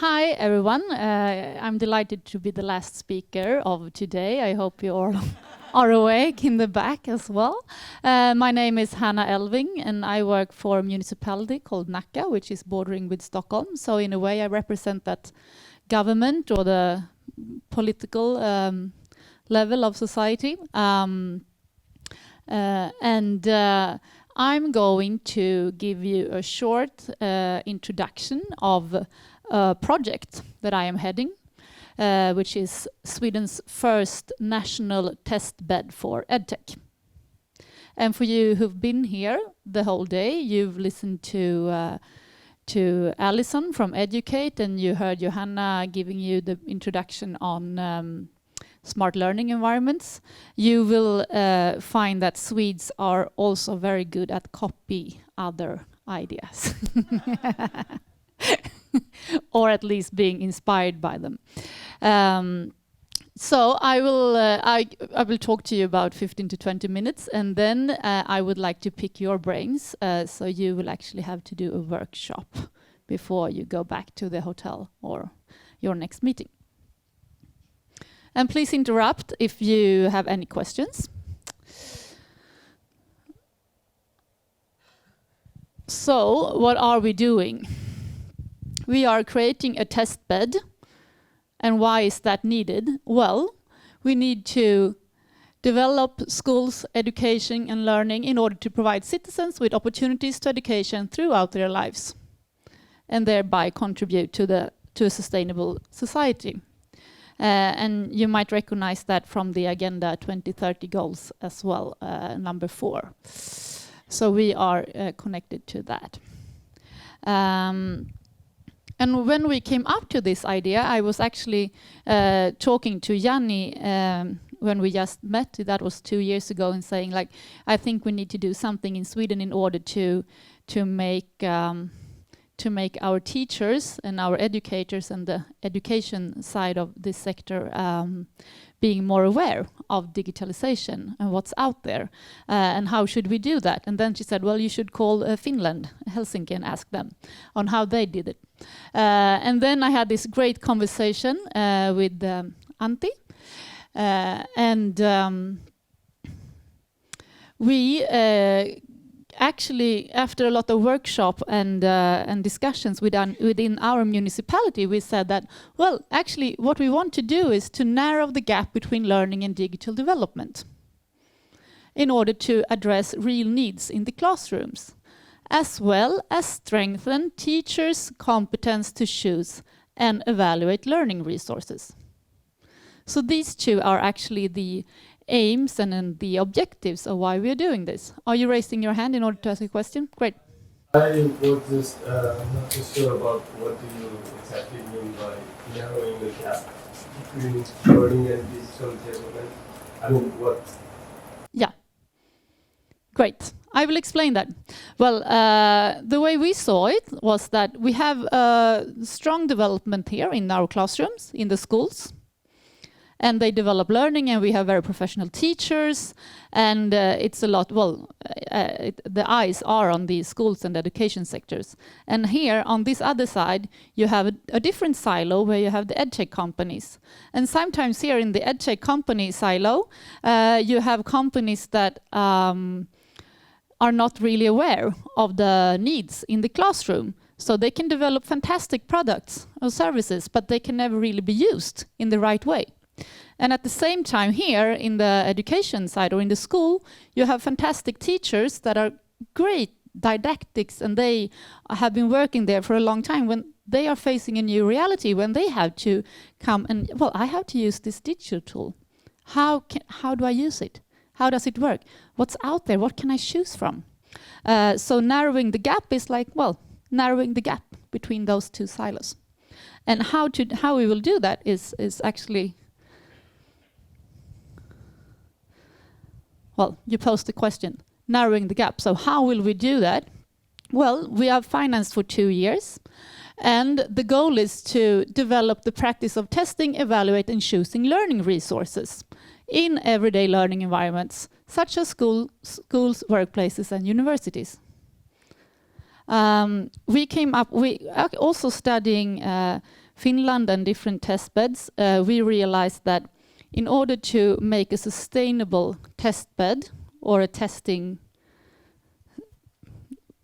Hi everyone, I'm delighted to be the last speaker of today. I hope you all are awake in the back as well. My name is Hanna Elving and I work for a municipality called Nacka, which is bordering with Stockholm. So in a way I represent that government or the political level of society. I'm going to give you a short introduction of a project that I am heading, which is Sweden's first national test bed for EdTech. And for you who've been here the whole day, you've listened to Alison from Educate, and you heard Johanna giving you the introduction on smart learning environments. You will find that Swedes are also very good at copy other ideas. Or at least being inspired by them. So I will talk to you about 15 to 20 minutes, and then I would like to pick your brains. So you will actually have to do a workshop before you go back to the hotel or your next meeting. And please interrupt if you have any questions. So what are we doing? We are creating a test bed. And why is that needed? Well, we need to develop schools, education and learning in order to provide citizens with opportunities to education throughout their lives, and thereby contribute to a sustainable society. And you might recognize that from the Agenda 2030 goals as well, number 4. So we are connected to that. And when we came up to this idea, I was actually talking to Janni when we just met. That was 2 years ago, and saying, like, I think we need to do something in Sweden in order to make our teachers and our educators and the education side of this sector being more aware of digitalization and what's out there, and how should we do that? And then she said, well, you should call Finland, Helsinki, and ask them on how they did it. And then I had this great conversation with Antti, and we actually, after a lot of workshop and discussions within our municipality, we said that, well, actually, what we want to do is to narrow the gap between learning and digital development in order to address real needs in the classrooms, as well as strengthen teachers' competence to choose and evaluate learning resources. So these two are actually the aims and the objectives of why we are doing this. Are you raising your hand in order to ask a question? Great. I was just not too sure about what do you exactly mean by narrowing the gap between learning and digital development. I mean, what? Yeah. Great. I will explain that. Well, the way we saw it was that we have a strong development here in our classrooms, in the schools. And they develop learning, and we have very professional teachers, and it's a lot, well, the eyes are on the schools and education sectors. And here, on this other side, you have a different silo where you have the EdTech companies. And sometimes here in the EdTech company silo, you have companies that are not really aware of the needs in the classroom. So they can develop fantastic products or services, but they can never really be used in the right way. And at the same time here in the education side or in the school, you have fantastic teachers that are great didactics, and they have been working there for a long time, when they are facing a new reality, when they have to come and, well, I have to use this digital tool. How do I use it? How does it work? What's out there? What can I choose from? So narrowing the gap is like, well, narrowing the gap between those two silos. And how we will do that is actually, well, you posed the question, narrowing the gap. So how will we do that? Well, we are financed for 2 years, and the goal is to develop the practice of testing, evaluate, and choosing learning resources in everyday learning environments, such as schools, workplaces, and universities. We are also studying Finland and different test beds, we realized that in order to make a sustainable test bed or a testing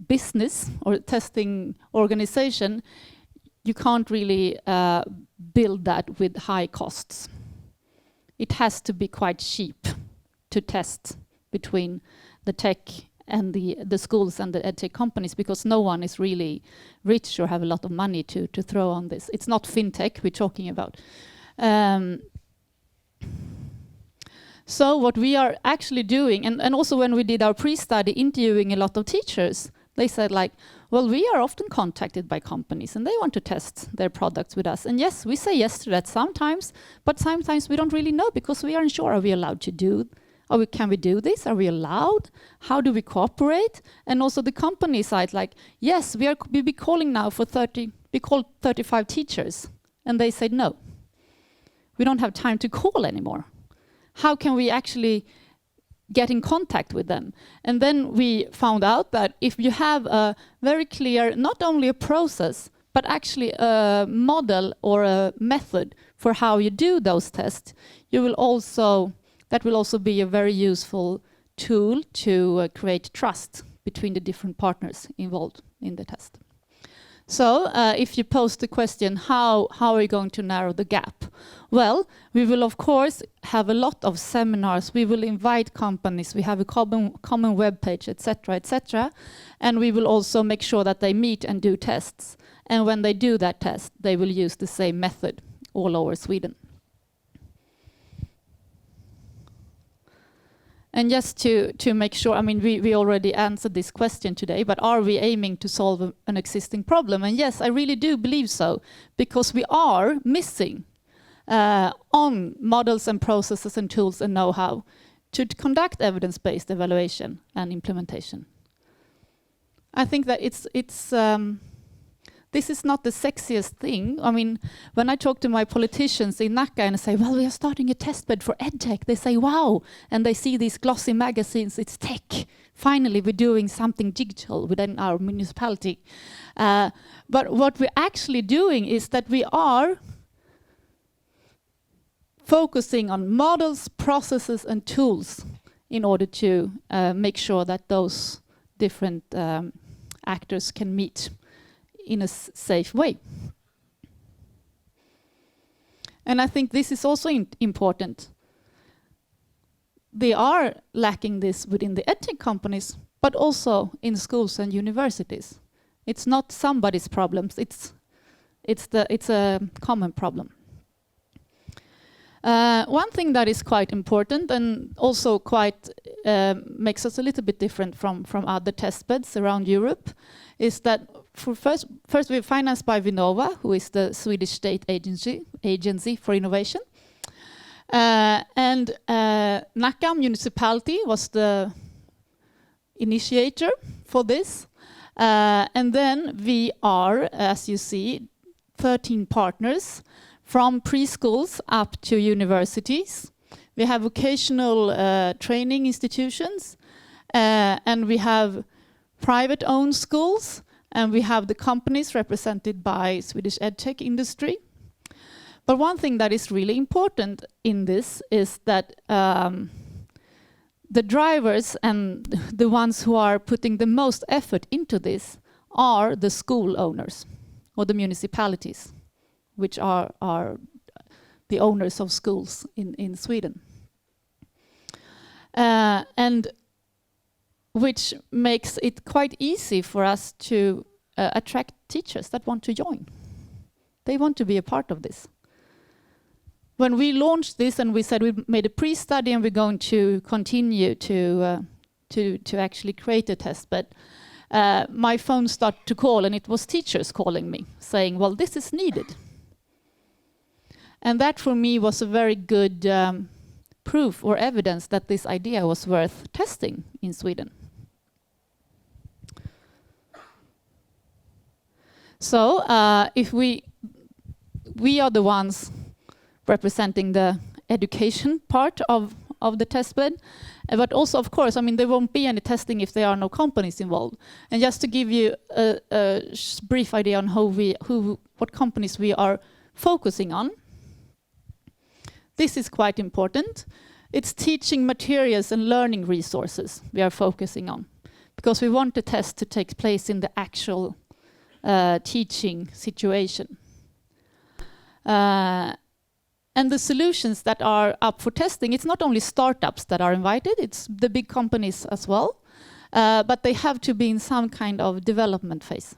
business or a testing organization, you can't really build that with high costs. It has to be quite cheap to test between the tech and the schools and the EdTech companies, because no one is really rich or have a lot of money to throw on this. It's not fintech we're talking about. So what we are actually doing, and also when we did our pre-study interviewing a lot of teachers, they said like, well, we are often contacted by companies and they want to test their products with us. And yes, we say yes to that sometimes, but sometimes we don't really know because we aren't sure, are we allowed to do, can we do this? Are we allowed? How do we cooperate? And also the company side, like, yes, we'll be calling now for 35 teachers. And they said, no, we don't have time to call anymore. How can we actually get in contact with them? And then we found out that if you have a very clear, not only a process, but actually a model or a method for how you do those tests, that will also be a very useful tool to create trust between the different partners involved in the test. So if you pose the question, how are you going to narrow the gap? Well, we will of course have a lot of seminars. We will invite companies. We have a common web page, etc., etc. And we will also make sure that they meet and do tests. And when they do that test, they will use the same method all over Sweden. And just to make sure, I mean, we already answered this question today, but are we aiming to solve an existing problem? And yes, I really do believe so, because we are missing on models and processes and tools and know-how to conduct evidence-based evaluation and implementation. I think that this is not the sexiest thing. I mean, when I talk to my politicians in Nacka and I say, well, we are starting a testbed for EdTech, they say, wow. And they see these glossy magazines, it's tech. Finally, we're doing something digital within our municipality. But what we're actually doing is that we are focusing on models, processes, and tools in order to make sure that those different actors can meet in a safe way. And I think this is also important. They are lacking this within the EdTech companies, but also in schools and universities. It's not somebody's problems, it's a common problem. One thing that is quite important and also quite makes us a little bit different from other testbeds around Europe is that first we're financed by Vinnova, who is the Swedish state agency for innovation. And Nacka municipality was the initiator for this. And then we are, as you see, 13 partners from preschools up to universities. We have vocational training institutions, and we have private-owned schools, and we have the companies represented by Swedish EdTech industry. But one thing that is really important in this is that the drivers and the ones who are putting the most effort into this are the school owners or the municipalities, which are the owners of schools in Sweden. And which makes it quite easy for us to attract teachers that want to join. They want to be a part of this. When we launched this and we said we made a pre-study and we're going to continue to actually create a test bed, my phone started to call and it was teachers calling me saying, well, this is needed. And that for me was a very good proof or evidence that this idea was worth testing in Sweden. So if we are the ones representing the education part of the testbed, but also, of course, I mean, there won't be any testing if there are no companies involved. And just to give you a brief idea on what companies we are focusing on. This is quite important. It's teaching materials and learning resources we are focusing on, because we want the test to take place in the actual teaching situation. And the solutions that are up for testing, it's not only startups that are invited, it's the big companies as well, but they have to be in some kind of development phase.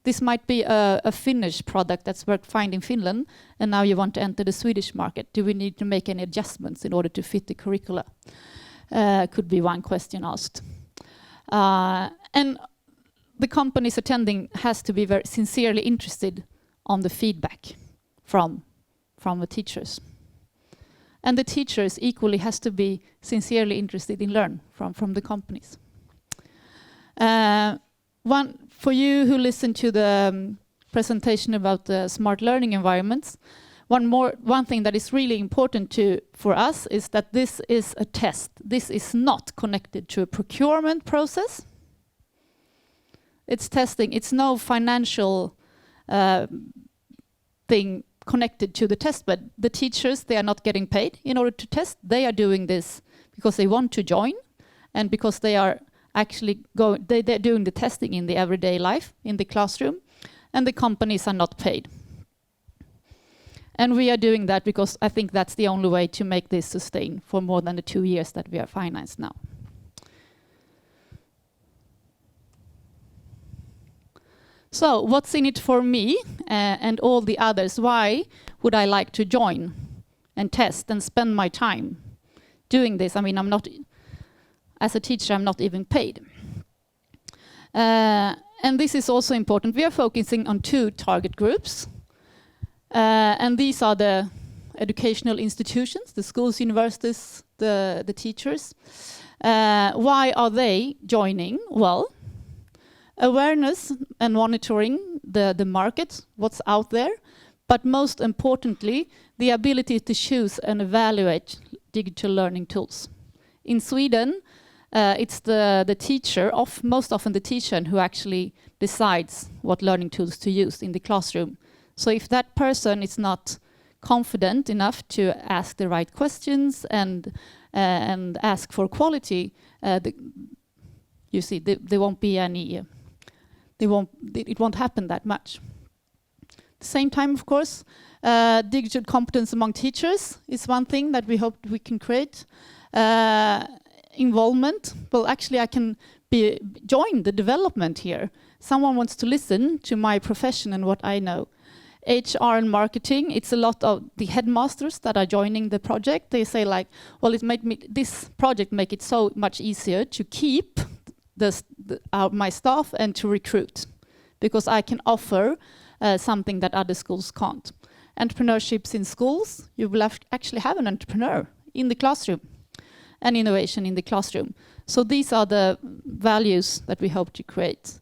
This might be a Finnish product that's worked fine in Finland, and now you want to enter the Swedish market. Do we need to make any adjustments in order to fit the curricula? Could be one question asked. And the companies attending has to be very sincerely interested on the feedback from the teachers. And the teachers equally has to be sincerely interested in learn from the companies. For you who listened to the presentation about the smart learning environments, one thing that is really important for us is that this is a test. This is not connected to a procurement process. It's testing. It's no financial thing connected to the test, but the teachers, they are not getting paid in order to test. They are doing this because they want to join and because they are actually they're doing the testing in the everyday life, in the classroom, and the companies are not paid. And we are doing that because I think that's the only way to make this sustain for more than the 2 years that we are financed now. So what's in it for me and all the others? Why would I like to join and test and spend my time doing this? I mean, as a teacher, I'm not even paid. And this is also important. We are focusing on 2 target groups. And these are the educational institutions, the schools, universities, the teachers. Why are they joining? Well, awareness and monitoring the market, what's out there, but most importantly, the ability to choose and evaluate digital learning tools. In Sweden, it's the teacher, most often the teacher, who actually decides what learning tools to use in the classroom. So if that person is not confident enough to ask the right questions and ask for quality, you see, there won't be any. It won't happen that much. At the same time, of course, digital competence among teachers is one thing that we hope we can create. Involvement. Well, actually, I can join the development here. Someone wants to listen to my profession and what I know. HR and marketing, it's a lot of the headmasters that are joining the project. They say like, well, this project make it so much easier to keep my staff and to recruit, because I can offer something that other schools can't. Entrepreneurships in schools, you will actually have an entrepreneur in the classroom, and innovation in the classroom. So these are the values that we hope to create.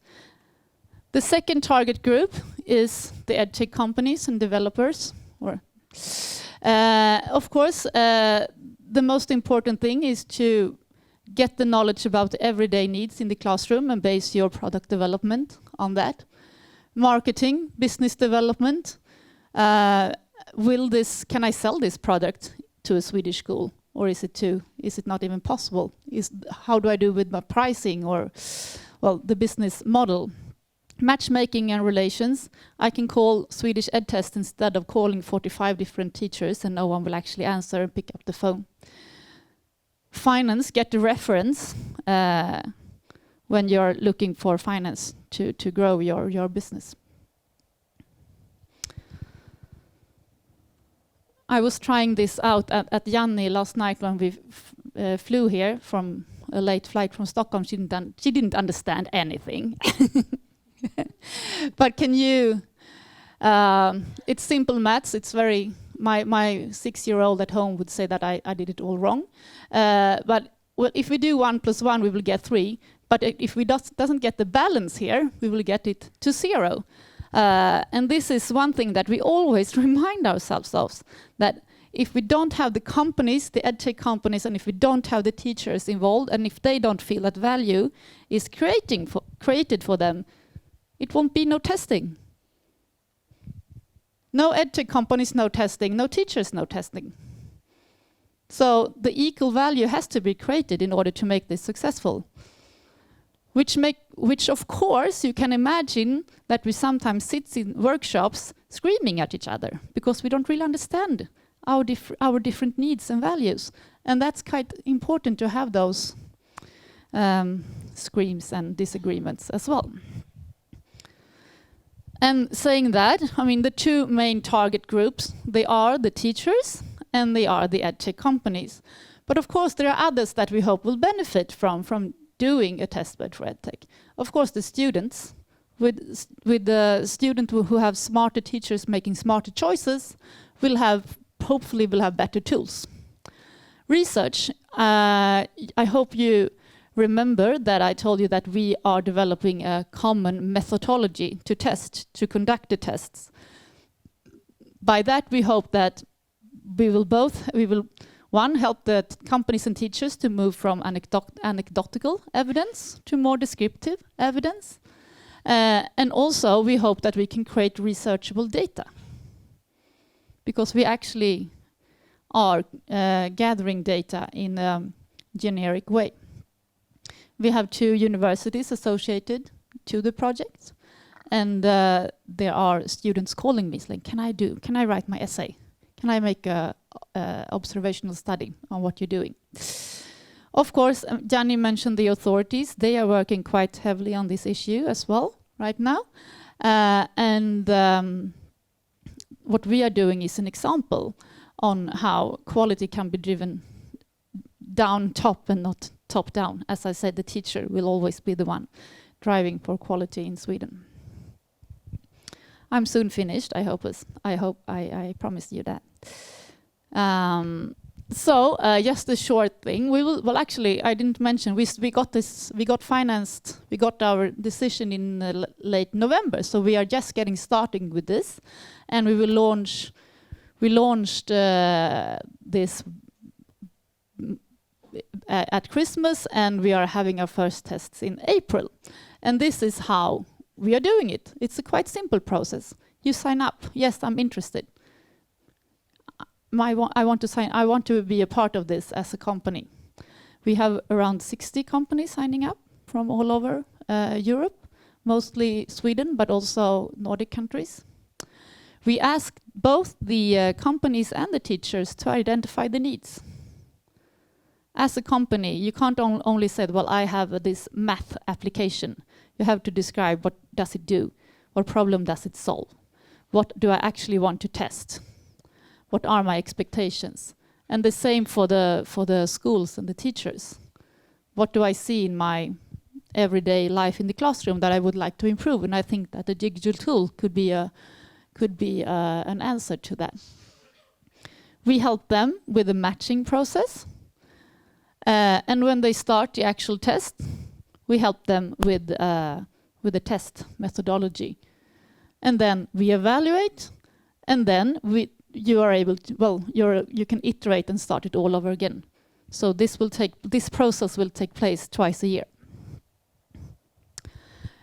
The second target group is the EdTech companies and developers. Of course, the most important thing is to get the knowledge about the everyday needs in the classroom and base your product development on that. Marketing, business development. Can I sell this product to a Swedish school? Or is it not even possible? How do I do with my pricing or, well, the business model? Matchmaking and relations. I can call Swedish EdTest instead of calling 45 different teachers and no one will actually answer and pick up the phone. Finance, get the reference when you're looking for finance to grow your business. I was trying this out at Janni last night when we flew here from a late flight from Stockholm. She didn't understand anything. But can you? It's simple maths. It's very. My 6-year-old at home would say that I did it all wrong. But well, if we do 1 + 1, we will get 3. But if we doesn't get the balance here, we will get it to 0. And this is one thing that we always remind ourselves of, that if we don't have the companies, the EdTech companies, and if we don't have the teachers involved, and if they don't feel that value is created for them, it won't be no testing. No EdTech companies, no testing. No teachers, no testing. So the equal value has to be created in order to make this successful. Which of course you can imagine that we sometimes sit in workshops screaming at each other because we don't really understand our different needs and values. And that's quite important to have those screams and disagreements as well. And saying that, I mean, the two main target groups, they are the teachers and they are the EdTech companies. But of course, there are others that we hope will benefit from doing a testbed for EdTech. Of course, the students, with the student who have smarter teachers making smarter choices, hopefully will have better tools. Research, I hope you remember that I told you that we are developing a common methodology to conduct the tests. By that, we hope that we will one, help the companies and teachers to move from anecdotal evidence to more descriptive evidence. And also, we hope that we can create researchable data. Because we actually are gathering data in a generic way. We have 2 universities associated to the project. And there are students calling me saying, can I write my essay? Can I make a observational study on what you're doing? Of course, Gianni mentioned the authorities. They are working quite heavily on this issue as well right now. What we are doing is an example on how quality can be driven down top and not top down. As I said, the teacher will always be the one driving for quality in Sweden. I'm soon finished. I promised you that. Just a short thing. Actually, I didn't mention we got financed. We got our decision in late November. So we are just getting started with this, and we will launch. We launched this at Christmas, and we are having our first tests in April. And this is how we are doing it. It's a quite simple process. You sign up. Yes, I'm interested. I want to be a part of this as a company. We have around 60 companies signing up from all over Europe, mostly Sweden, but also Nordic countries. We asked both the companies and the teachers to identify the needs. As a company, you can't only say, well, I have this math application. You have to describe what does it do? What problem does it solve? What do I actually want to test? What are my expectations? And the same for the schools and the teachers. What do I see in my everyday life in the classroom that I would like to improve? And I think that the digital tool could be an answer to that. We help them with the matching process. And when they start the actual test, we help them with the test methodology. And then we evaluate, and then you are able to, you can iterate and start it all over again. So this process will take place twice a year.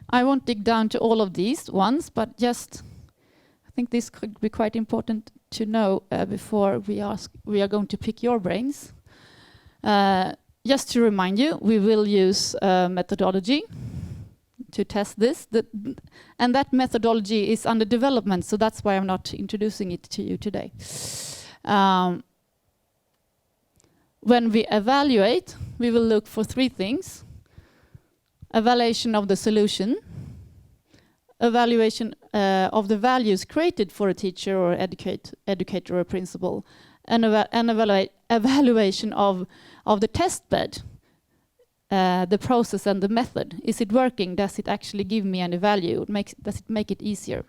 I won't dig down to all of these ones, but I think this could be quite important to know before we are going to pick your brains. Just to remind you, we will use methodology to test this. And that methodology is under development, so that's why I'm not introducing it to you today. When we evaluate, we will look for 3 things. Evaluation of the solution, evaluation of the values created for a teacher or educator or principal, and evaluation of the test bed, the process and the method. Is it working? Does it actually give me any value? Does it make it easier?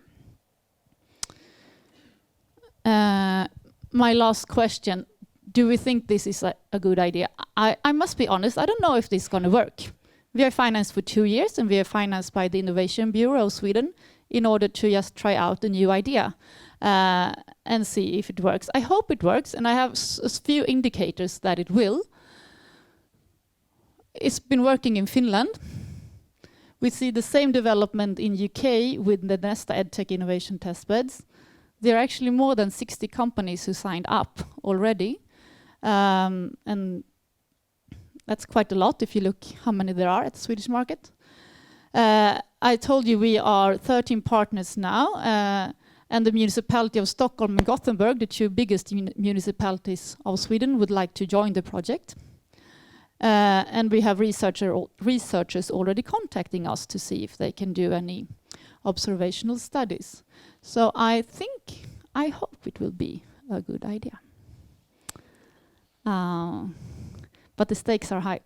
My last question, do we think this is a good idea? I must be honest, I don't know if this is going to work. We are financed for 2 years, and we are financed by the Innovation Bureau of Sweden in order to just try out a new idea and see if it works. I hope it works, and I have a few indicators that it will. It's been working in Finland. We see the same development in UK with the Nesta EdTech innovation testbeds. there are actually more than 60 companies who signed up already. And that's quite a lot if you look how many there are at the Swedish market. I told you we are 13 partners now, and the municipality of Stockholm and Gothenburg, the two biggest municipalities of Sweden, would like to join the project. And we have researchers already contacting us to see if they can do any observational studies. So I hope it will be a good idea. But the stakes are high.